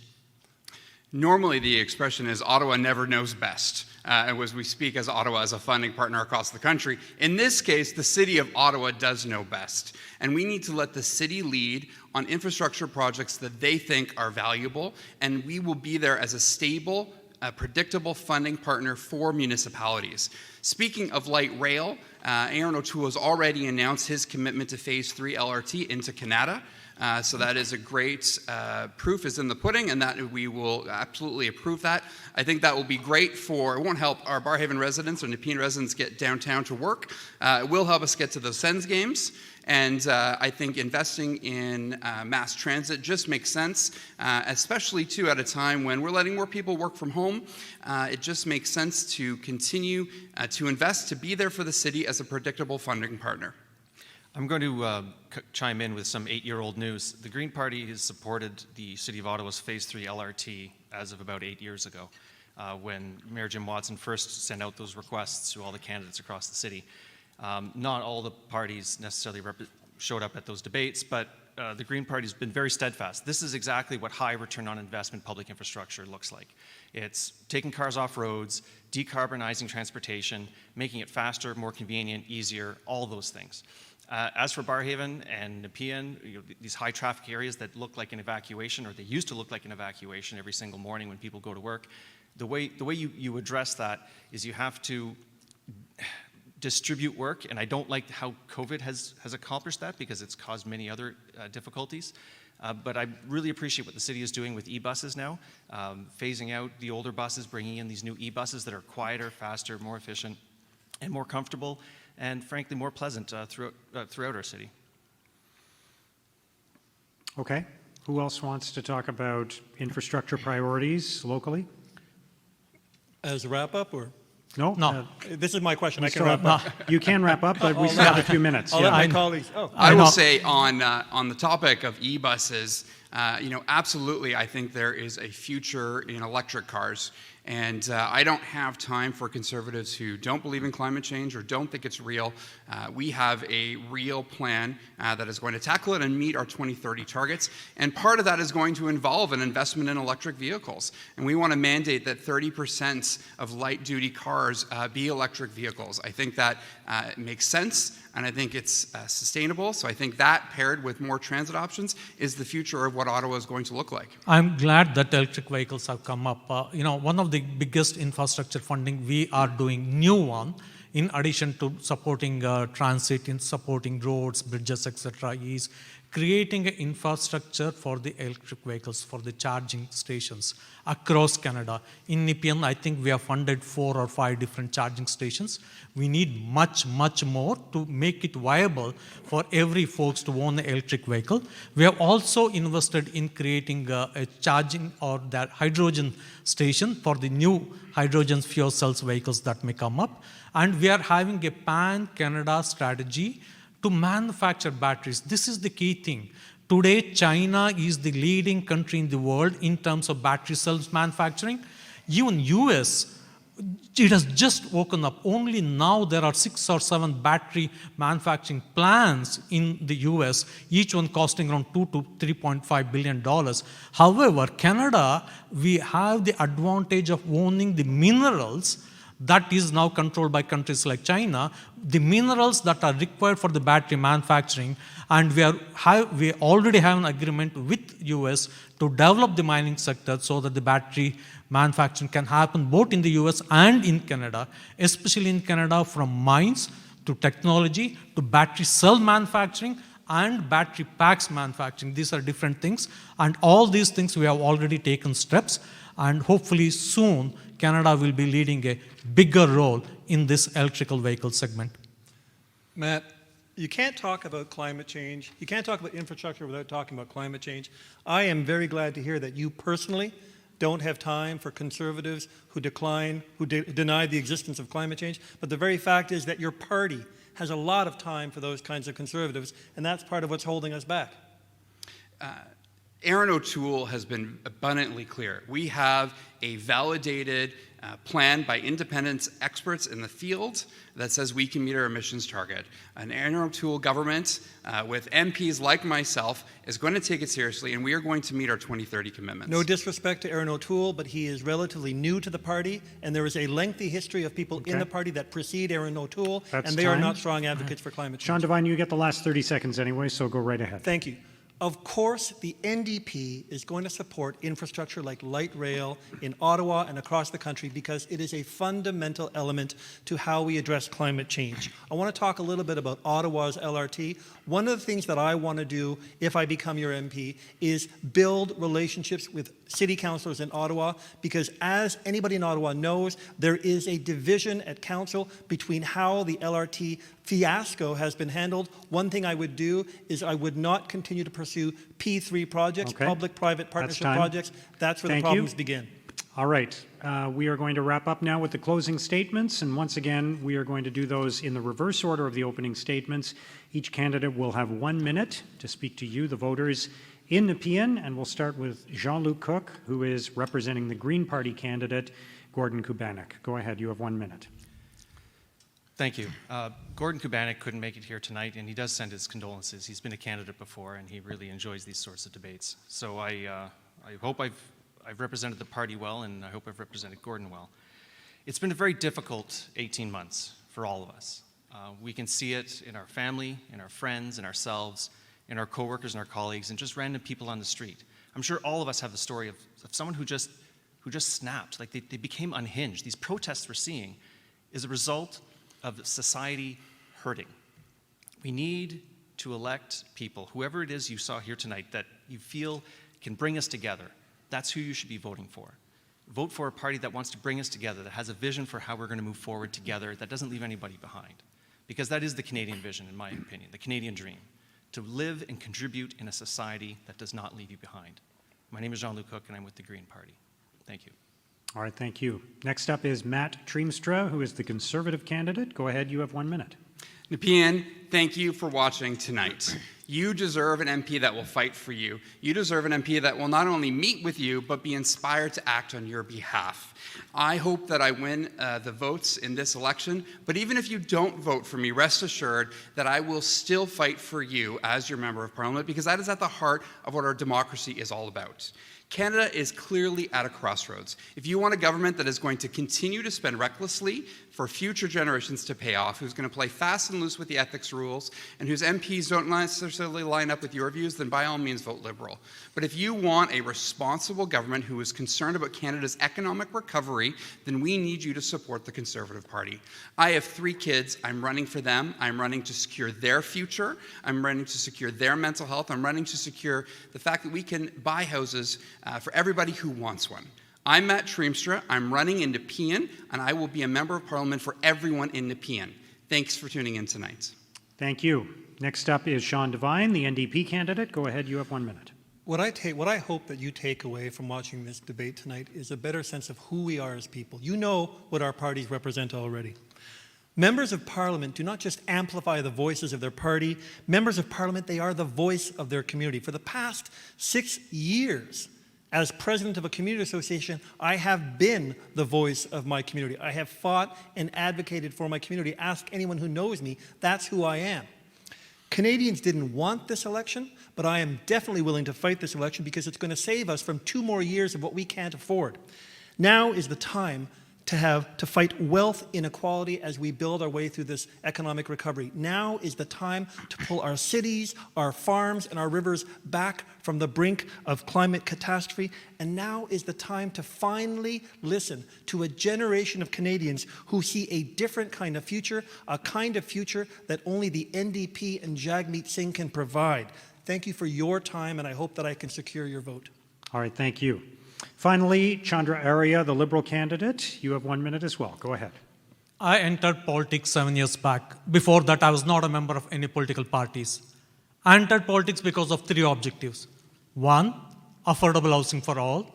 Normally, the expression is Ottawa never knows best, as we speak as Ottawa as a funding partner across the country. In this case, the City of Ottawa does know best, and we need to let the city lead on infrastructure projects that they think are valuable, and we will be there as a stable, predictable funding partner for municipalities. Speaking of light rail, Aaron O'Toole has already announced his commitment to Phase 3 LRT into Canada. So that is a great proof is in the pudding, and that we will absolutely approve that. I think that will be great it won't help our Barrhaven residents or Nepean residents get downtown to work. It will help us get to those Sens games. And I think investing in mass transit just makes sense, especially too at a time when we're letting more people work from home. It just makes sense to continue to invest, to be there for the city as a predictable funding partner. I'm going to chime in with some 8-year-old news. The Green Party has supported the City of Ottawa's Phase 3 LRT as of about 8 years ago, when Mayor Jim Watson first sent out those requests to all the candidates across the city. Not all the parties necessarily showed up at those debates, but the Green Party has been very steadfast. This is exactly what high return on investment public infrastructure looks like. It's taking cars off roads, decarbonizing transportation, making it faster, more convenient, easier, all those things. As for Barrhaven and Nepean, these high traffic areas that look like an evacuation, or they used to look like an evacuation every single morning when people go to work, the way you address that is you have to distribute work, and I don't like how COVID has accomplished that because it's caused many other difficulties. But I really appreciate what the city is doing with e-buses now, phasing out the older buses, bringing in these new e-buses that are quieter, faster, more efficient, and more comfortable, and frankly more pleasant throughout our city. Okay. Who else wants to talk about infrastructure priorities locally? As a wrap-up, or? No? No. This is my question. I We can still wrap have- up. You can wrap up, but we still have a few minutes. I'll yeah. let my colleagues. Oh, I I will know. say on the topic of e-buses, absolutely, I think there is a future in electric cars. And I don't have time for conservatives who don't believe in climate change or don't think it's real. We have a real plan that is going to tackle it and meet our 2030 targets. And part of that is going to involve an investment in electric vehicles. And we want to mandate that 30% of light-duty cars be electric vehicles. I think that makes sense, and I think it's sustainable. So I think that, paired with more transit options, is the future of what Ottawa is going to look like. I'm glad that electric vehicles have come up. One of the biggest infrastructure funding we are doing, new one, in addition to supporting transit, in supporting roads, bridges, etc., is creating an infrastructure for the electric vehicles, for the charging stations across Canada. In Nepean, I think we have funded 4 or 5 different charging stations. We need much, much more to make it viable for every folks to own an electric vehicle. We have also invested in creating a charging or that hydrogen station for the new hydrogen fuel cells vehicles that may come up. And we are having a pan-Canada strategy to manufacture batteries. This is the key thing. Today, China is the leading country in the world in terms of battery cells manufacturing. Even US, it has just woken up. Only now there are 6 or 7 battery manufacturing plants in the US, each one costing around $2 to $3.5 billion. However, Canada, we have the advantage of owning the minerals that is now controlled by countries like China, the minerals that are required for the battery manufacturing, and we already have an agreement with US to develop the mining sector so that the battery manufacturing can happen both in the US and in Canada, especially in Canada, from mines to technology to battery cell manufacturing and battery packs manufacturing. These are different things, and all these things we have already taken steps, and hopefully soon Canada will be leading a bigger role in this electrical vehicle segment. Matt, you can't talk about climate change. You can't talk about infrastructure without talking about climate change. I am very glad to hear that you personally don't have time for conservatives who deny the existence of climate change. But the very fact is that your party has a lot of time for those kinds of conservatives, and that's part of what's holding us back. Aaron O'Toole has been abundantly clear. We have a validated plan by independent experts in the field that says we can meet our emissions target. An Aaron O'Toole government with MPs like myself is going to take it seriously, and we are going to meet our 2030 commitments. No disrespect to Aaron O'Toole, but he is relatively new to the party, and there is a lengthy history of people in the party that precede Aaron O'Toole, That's and they are time. not strong advocates for climate change. Devine, you get the last 30 seconds anyway, so go right ahead. Thank you. Of course, the NDP is going to support infrastructure like light rail in Ottawa and across the country because it is a fundamental element to how we address climate change. I want to talk a little bit about Ottawa's LRT. One of the things that I want to do if I become your MP is build relationships with city councillors in Ottawa, because as anybody in Ottawa knows, there is a division at council between how the LRT fiasco has been handled. One thing I would do is I would not continue to pursue P3 projects, public-private partnership projects. That's where the problems begin. All right, we are going to wrap up now with the closing statements, and once again, we are going to do those in the reverse order of the opening statements. Each candidate will have 1 minute to speak to you, the voters, in Nepean, and we'll start with Jean-Luc Cooke, who is representing the Green Party candidate, Gordon Kubanek. Go ahead, you have 1 minute. Thank you. Gordon Kubanek couldn't make it here tonight, and he does send his condolences. He's been a candidate before, and he really enjoys these sorts of debates. So I hope I've represented the party well, and I hope I've represented Gordon well. It's been a very difficult 18 months for all of us. We can see it in our family, in our friends, in ourselves, in our coworkers and our colleagues, and just random people on the street. I'm sure all of us have the story of someone who just snapped, like they became unhinged. These protests we're seeing is a result of society hurting. We need to elect people, whoever it is you saw here tonight, that you feel can bring us together. That's who you should be voting for. Vote for a party that wants to bring us together, that has a vision for how we're going to move forward together, that doesn't leave anybody behind. Because that is the Canadian vision, in my opinion, the Canadian dream, to live and contribute in a society that does not leave you behind. My name is Jean-Luc Cooke, and I'm with the Green Party. Thank you. All right, thank you. Next up is Matt Triemstra, who is the Conservative candidate. Go ahead, you have 1 minute. Nepean, thank you for watching tonight. You deserve an MP that will fight for you. You deserve an MP that will not only meet with you, but be inspired to act on your behalf. I hope that I win the votes in this election, but even if you don't vote for me, rest assured that I will still fight for you as your Member of Parliament, because that is at the heart of what our democracy is all about. Canada is clearly at a crossroads. If you want a government that is going to continue to spend recklessly for future generations to pay off, who's going to play fast and loose with the ethics rules, and whose MPs don't necessarily line up with your views, then by all means vote Liberal. But if you want a responsible government who is concerned about Canada's economic recovery, then we need you to support the Conservative Party. I have 3 kids. I'm running for them. I'm running to secure their future. I'm running to secure their mental health. I'm running to secure the fact that we can buy houses for everybody who wants one. I'm Matt Triemstra. I'm running in Nepean, and I will be a Member of Parliament for everyone in Nepean. Thanks for tuning in tonight. Thank you. Next up is Sean Devine, the NDP candidate. Go ahead, you have 1 minute. What I hope that you take away from watching this debate tonight is a better sense of who we are as people. You know what our parties represent already. Members of Parliament do not just amplify the voices of their party. Members of Parliament, they are the voice of their community. For the past 6 years, as president of a community association, I have been the voice of my community. I have fought and advocated for my community. Ask anyone who knows me, that's who I am. Canadians didn't want this election, but I am definitely willing to fight this election because it's going to save us from 2 more years of what we can't afford. Now is the time to fight wealth inequality as we build our way through this economic recovery. Now is the time to pull our cities, our farms, and our rivers back from the brink of climate catastrophe. And now is the time to finally listen to a generation of Canadians who see a different kind of future, a kind of future that only the NDP and Jagmeet Singh can provide. Thank you for your time, and I hope that I can secure your vote. All right, thank you. Finally, Chandra, Arya, the Liberal candidate. You have 1 minute as well. Go ahead. I entered politics 7 years back. Before that, I was not a member of any political parties. I entered politics because of 3 objectives. 1, affordable housing for all.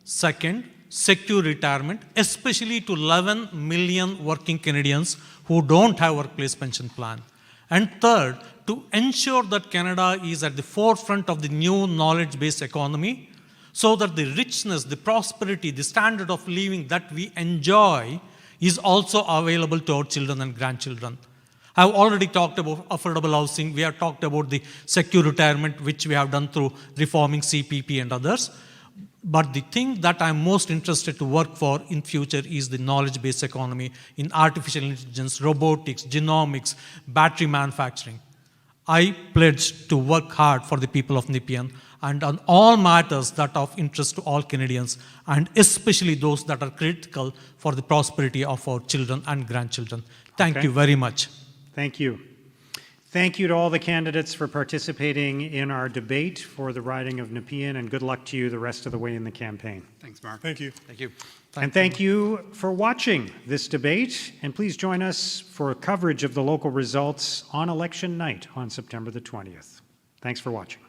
2, secure retirement, especially to 11 million working Canadians who don't have workplace pension plan. And 3, to ensure that Canada is at the forefront of the new knowledge-based economy, so that the richness, the prosperity, the standard of living that we enjoy is also available to our children and grandchildren. I've already talked about affordable housing. We have talked about the secure retirement, which we have done through reforming CPP and others. But the thing that I'm most interested to work for in future is the knowledge-based economy in artificial intelligence, robotics, genomics, battery manufacturing. I pledge to work hard for the people of Nepean and on all matters that are of interest to all Canadians, and especially those that are critical for the prosperity of our children and grandchildren. Thank you very much. Thank you. Thank you to all the candidates for participating in our debate for the riding of Nepean, and good luck to you the rest of the way in the campaign. Thanks, Mark. Thank you. Thank you. And thank you for watching this debate, and please join us for coverage of the local results on election night on September the 20th. Thanks for watching.